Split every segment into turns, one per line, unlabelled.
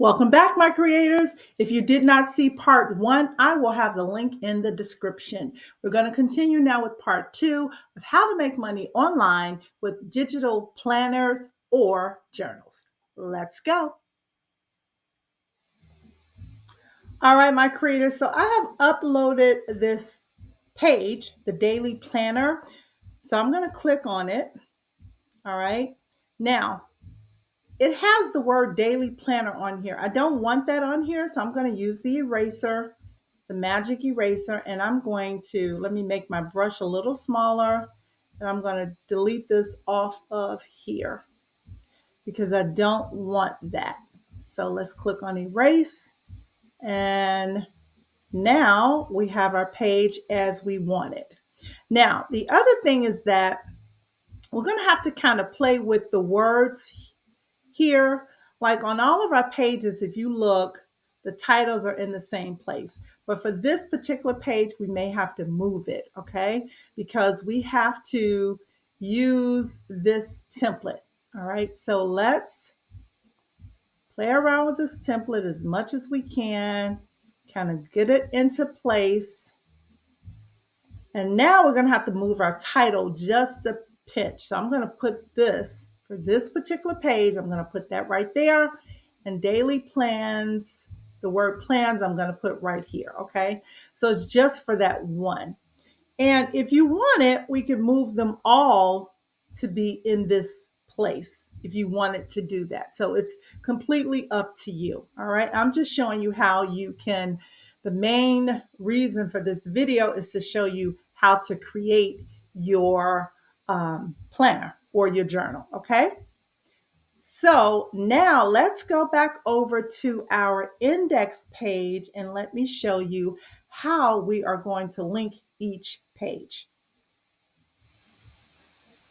Welcome back, my creators. If you did not see part one, I will have the link in the description. We're going to continue now with part two of how to make money online with digital planners or journals. Let's go. All right, my creators. So I have uploaded this page, the daily planner. So I'm going to click on it. All right. Now, it has the word daily planner on here. I don't want that on here, so I'm going to use the eraser, the magic eraser, and I'm going to, let me make my brush a little smaller, and I'm going to delete this off of here because I don't want that. So let's click on erase, and now we have our page as we want it. Now, the other thing is that we're going to have to kind of play with the words here. Like on all of our pages, if you look, the titles are in the same place. But for this particular page, we may have to move it, okay? Because we have to use this template, all right? So let's play around with this template as much as we can, kind of get it into place. And now we're gonna have to move our title just a pinch. So I'm gonna put this, for this particular page, I'm gonna put that right there. And daily plans, the word plans, I'm gonna put right here, okay? So it's just for that one. And if you want it, we can move them all to be in this place if you wanted to do that. So it's completely up to you. All right. I'm just showing you how you can. The main reason for this video is to show you how to create your planner or your journal. Okay. So now let's go back over to our index page and let me show you how we are going to link each page.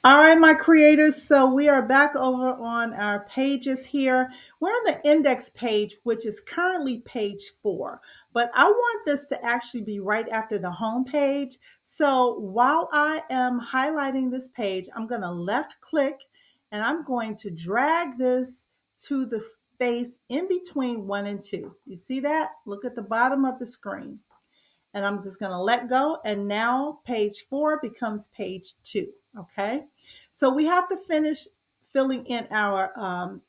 All right, my creators, so we are back over on our pages here. We're on the index page, which is currently page 4, but I want this to actually be right after the home page. So while I am highlighting this page, I'm going to left click and I'm going to drag this to the space in between 1 and 2. You see that? Look at the bottom of the screen. And I'm just going to let go. And now page 4 becomes page 2. Okay. So we have to finish filling in our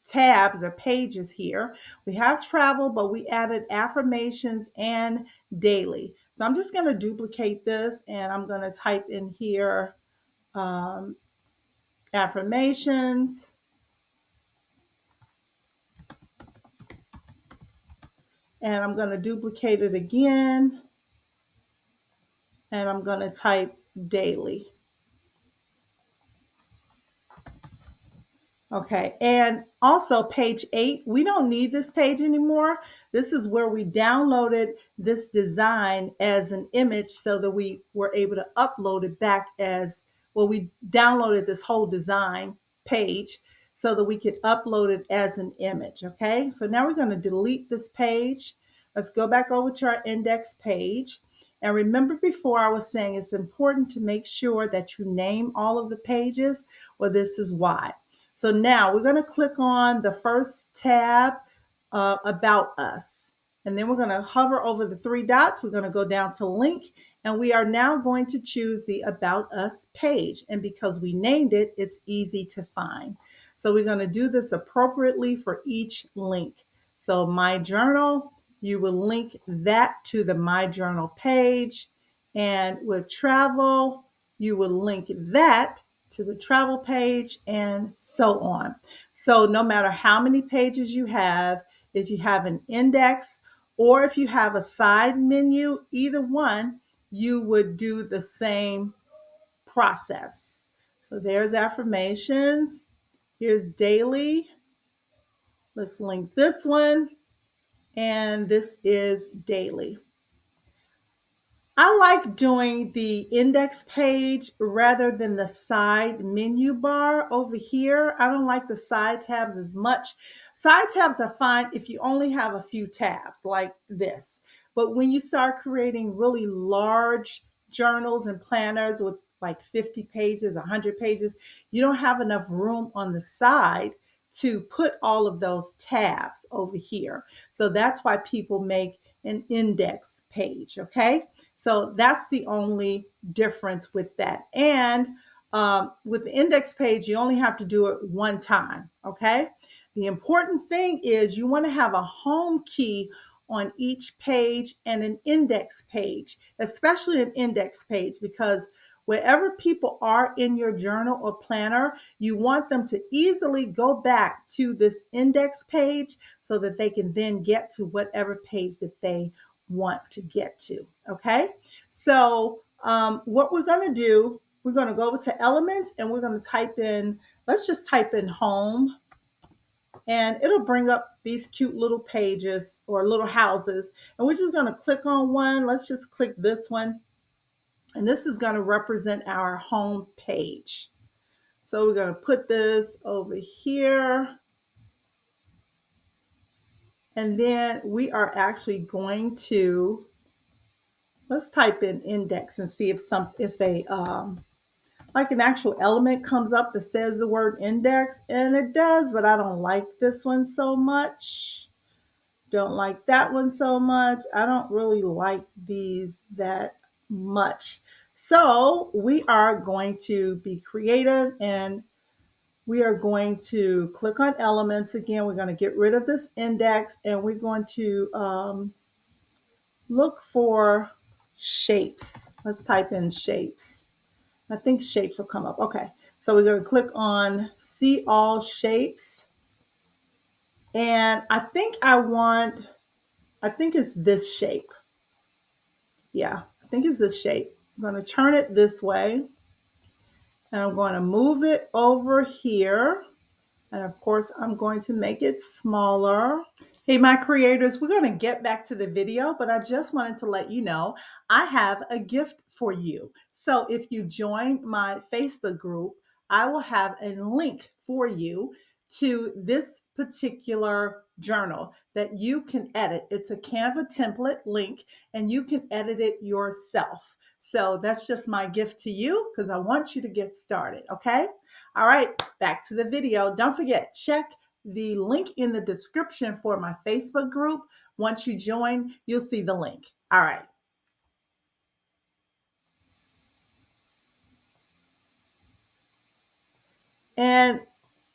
tabs or pages here. We have travel, but we added affirmations and daily. So I'm just going to duplicate this and I'm going to type in here affirmations. And I'm going to duplicate it again. And I'm going to type daily. Okay, and also page 8, we don't need this page anymore. This is where we downloaded this design as an image so that we were able to upload it back as, well, we downloaded this whole design page so that we could upload it as an image, okay? So now we're gonna delete this page. Let's go back over to our index page. And remember before I was saying it's important to make sure that you name all of the pages. Well, this is why. So now we're going to click on the first tab, About Us. And then we're going to hover over the 3 dots. We're going to go down to link. And we are now going to choose the About Us page. And because we named it, it's easy to find. So we're going to do this appropriately for each link. So My Journal, you will link that to the My Journal page. And with travel, you will link that to the travel page and so on. So no matter how many pages you have, if you have an index or if you have a side menu, either one, you would do the same process. So there's affirmations. Here's daily. Let's link this one. And this is daily. I like doing the index page rather than the side menu bar over here. I don't like the side tabs as much. Side tabs are fine if you only have a few tabs like this. But when you start creating really large journals and planners with like 50 pages, 100 pages, you don't have enough room on the side to put all of those tabs over here. So that's why people make an index page. Okay. So that's the only difference with that. And with the index page, you only have to do it one time. Okay. The important thing is you want to have a home key on each page and an index page, especially an index page, because wherever people are in your journal or planner, you want them to easily go back to this index page so that they can then get to whatever page that they want to get to. Okay, so what we're going to do, we're going to go over to elements and we're going to type in, let's just type in home, and it'll bring up these cute little pages or little houses. And we're just going to click on one. Let's just click this one. And this is going to represent our home page. So we're going to put this over here. And then we are actually going to, let's type in index and see if like an actual element comes up that says the word index, and it does, but I don't like this one so much. Don't like that one so much. I don't really like these that much. So we are going to be creative and we are going to click on elements again. We're going to get rid of this index and we're going to look for shapes. Let's type in shapes. I think shapes will come up. Okay. So we're going to click on see all shapes. And I think it's this shape. Yeah, I think it's this shape. I'm going to turn it this way and I'm going to move it over here. And of course, I'm going to make it smaller. Hey, my creators, we're going to get back to the video, but I just wanted to let you know I have a gift for you. So if you join my Facebook group, I will have a link for you to this particular journal that you can edit. It's a Canva template link and you can edit it yourself. So that's just my gift to you because I want you to get started. Okay. All right. Back to the video. Don't forget, check the link in the description for my Facebook group. Once you join, you'll see the link. All right. And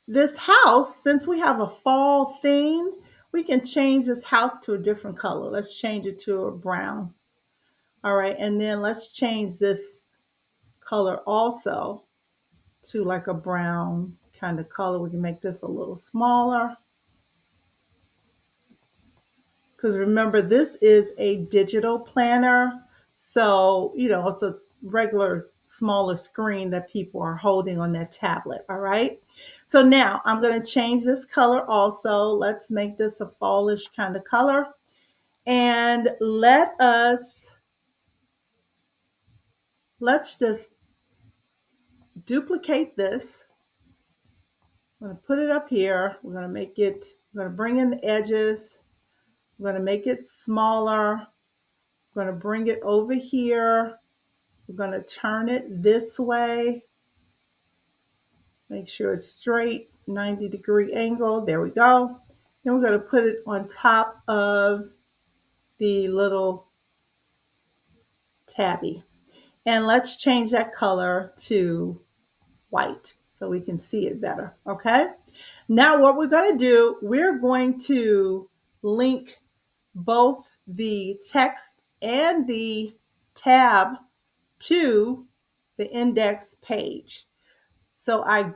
this house, since we have a fall theme, we can change this house to a different color. Let's change it to a brown. All right. And then let's change this color also to like a brown kind of color. We can make this a little smaller. Because remember, this is a digital planner. So, it's a regular smaller screen that people are holding on their tablet. All right. So now I'm going to change this color also. Let's make this a fallish kind of color. And let's just duplicate this. I'm going to put it up here. We're going to bring in the edges. We're going to make it smaller. We're going to bring it over here. We're going to turn it this way. Make sure it's straight, 90-degree angle. There we go. Then we're going to put it on top of the little tabby. And let's change that color to white so we can see it better. Okay. Now what we're going to do, we're going to link both the text and the tab to the index page. So I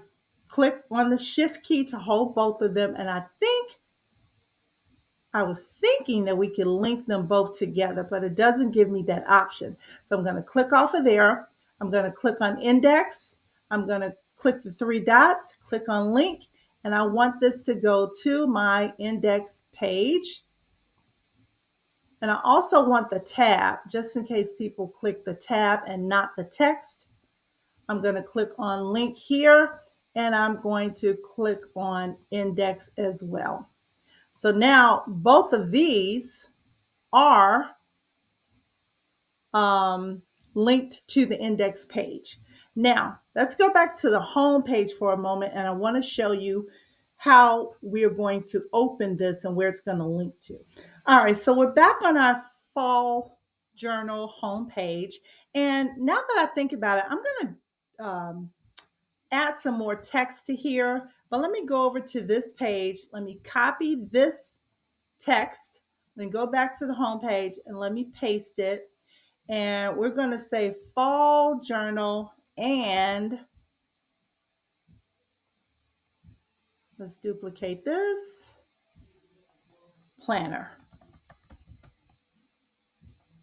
click on the shift key to hold both of them. And I was thinking that we could link them both together, but it doesn't give me that option. So I'm going to click off of there. I'm going to click on index. I'm going to click the three dots, click on link, and I want this to go to my index page. And I also want the tab, just in case people click the tab and not the text. I'm going to click on link here, and I'm going to click on index as well. So now both of these are linked to the index page. Now let's go back to the home page for a moment, and I want to show you how we are going to open this and where it's going to link to. All right, so we're back on our fall journal homepage. And now that I think about it, I'm going to add some more text to here. But let me go over to this page. Let me copy this text, then go back to the homepage and let me paste it. And we're going to say fall journal and let's duplicate this planner.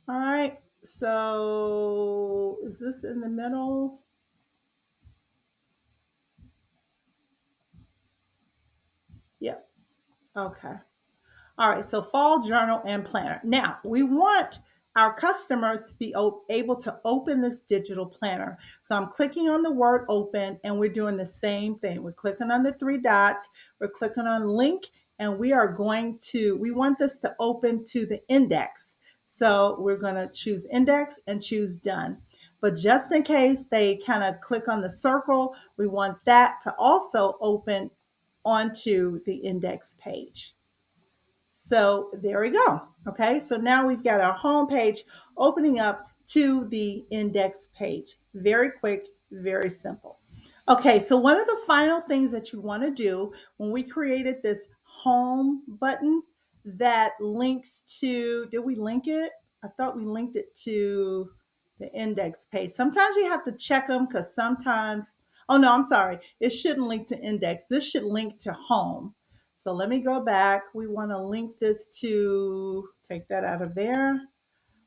All right. So is this in the middle? Yep. Okay. All right, so fall journal and planner. Now, we want our customers to be able to open this digital planner. So I'm clicking on the word open and we're doing the same thing. We're clicking on the three dots, we're clicking on link, and we want this to open to the index. So we're going to choose index and choose done. But just in case they kind of click on the circle, we want that to also open onto the index page. So there we go. Okay, so now we've got our home page opening up to the index page. Very quick, very simple. Okay, so one of the final things that you want to do when we created this home button that links to, did we link it? I thought we linked it to the index page. Sometimes you have to check them because sometimes, oh no, I'm sorry. It shouldn't link to index. This should link to home. So let me go back. We want to link this to, take that out of there.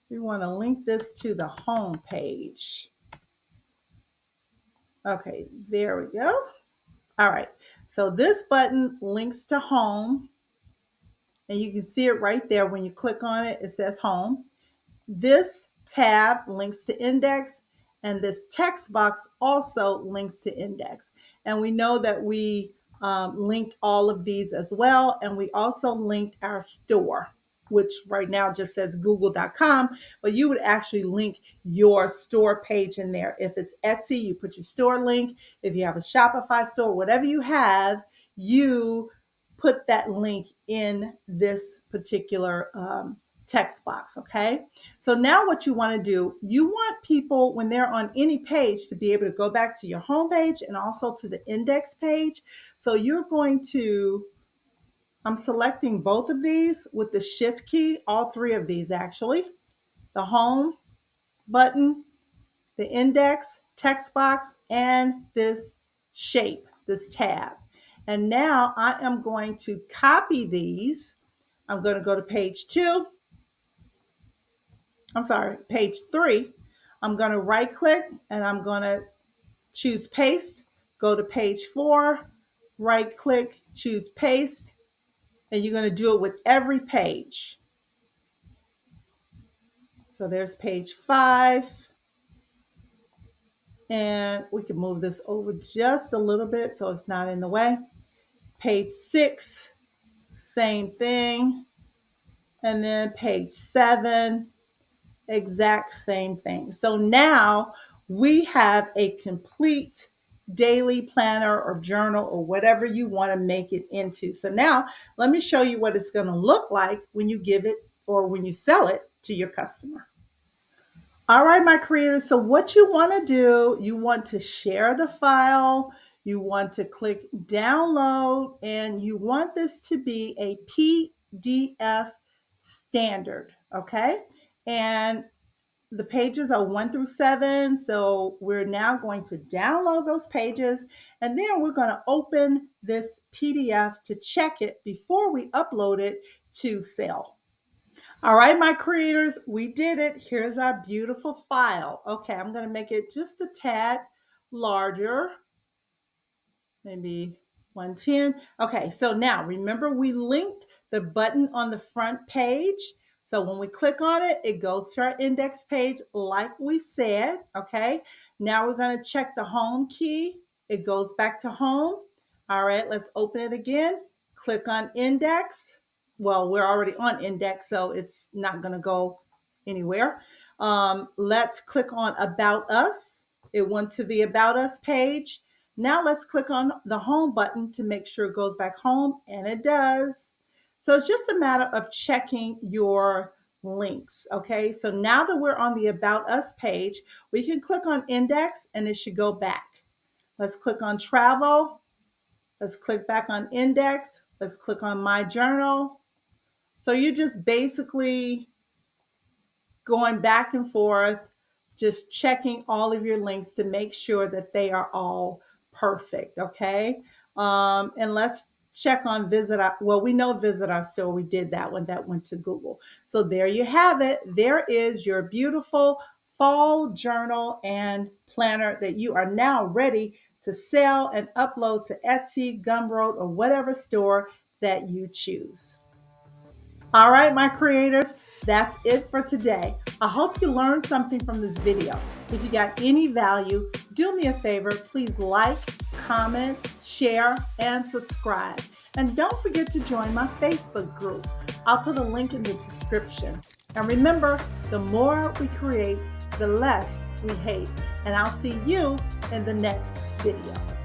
We want to link this to the home page. Okay, there we go. All right, so this button links to home, and you can see it right there. When you click on it, it says home. This tab links to index, and this text box also links to index. And we know that we linked all of these as well. And we also linked our store, which right now just says google.com, but you would actually link your store page in there. If it's Etsy, you put your store link. If you have a Shopify store, whatever you have, you put that link in this particular text box, okay? So now what you want to do, you want people when they're on any page to be able to go back to your home page and also to the index page. So you're going to, I'm selecting both of these with the shift key, all three of these actually, the home button, the index, text box, and this shape, this tab. And now I am going to copy these. I'm going to go to page 2. I'm sorry, page 3. I'm going to right click and I'm going to choose paste, go to page 4, right click, choose paste, and you're going to do it with every page. So there's page 5. And we can move this over just a little bit so it's not in the way. Page 6, same thing. And then page 7, exact same thing. So now we have a complete daily planner or journal or whatever you want to make it into. So now let me show you what it's going to look like when you give it or when you sell it to your customer. All right, my creators. So what you want to do, you want to share the file, you want to click download, and you want this to be a PDF standard, okay? And the pages are 1 through 7. So we're now going to download those pages, and then we're going to open this PDF to check it before we upload it to sale. All right, my creators, we did it. Here's our beautiful file. Okay, I'm going to make it just a tad larger, maybe 110. Okay, so now remember we linked the button on the front page. So when we click on it, it goes to our index page like we said. Okay, now we're going to check the home key. It goes back to home. All right, let's open it again. Click on index. Well, we're already on index, so it's not going to go anywhere. Let's click on about us. It went to the about us page. Now let's click on the home button to make sure it goes back home, and it does. So it's just a matter of checking your links, okay? So now that we're on the About Us page, we can click on Index and it should go back. Let's click on Travel. Let's click back on Index. Let's click on My Journal. So you just basically going back and forth, just checking all of your links to make sure that they are all perfect. Okay. And let's check on Visit Our, well, we know Visit Our Store. We did that one, that went to Google. So there you have it. There is your beautiful fall journal and planner that you are now ready to sell and upload to Etsy, Gumroad, or whatever store that you choose. All right, my creators, that's it for today. I hope you learned something from this video. If you got any value, do me a favor, please like, comment, share, and subscribe. And don't forget to join my Facebook group. I'll put a link in the description. And remember, the more we create, the less we hate. And I'll see you in the next video.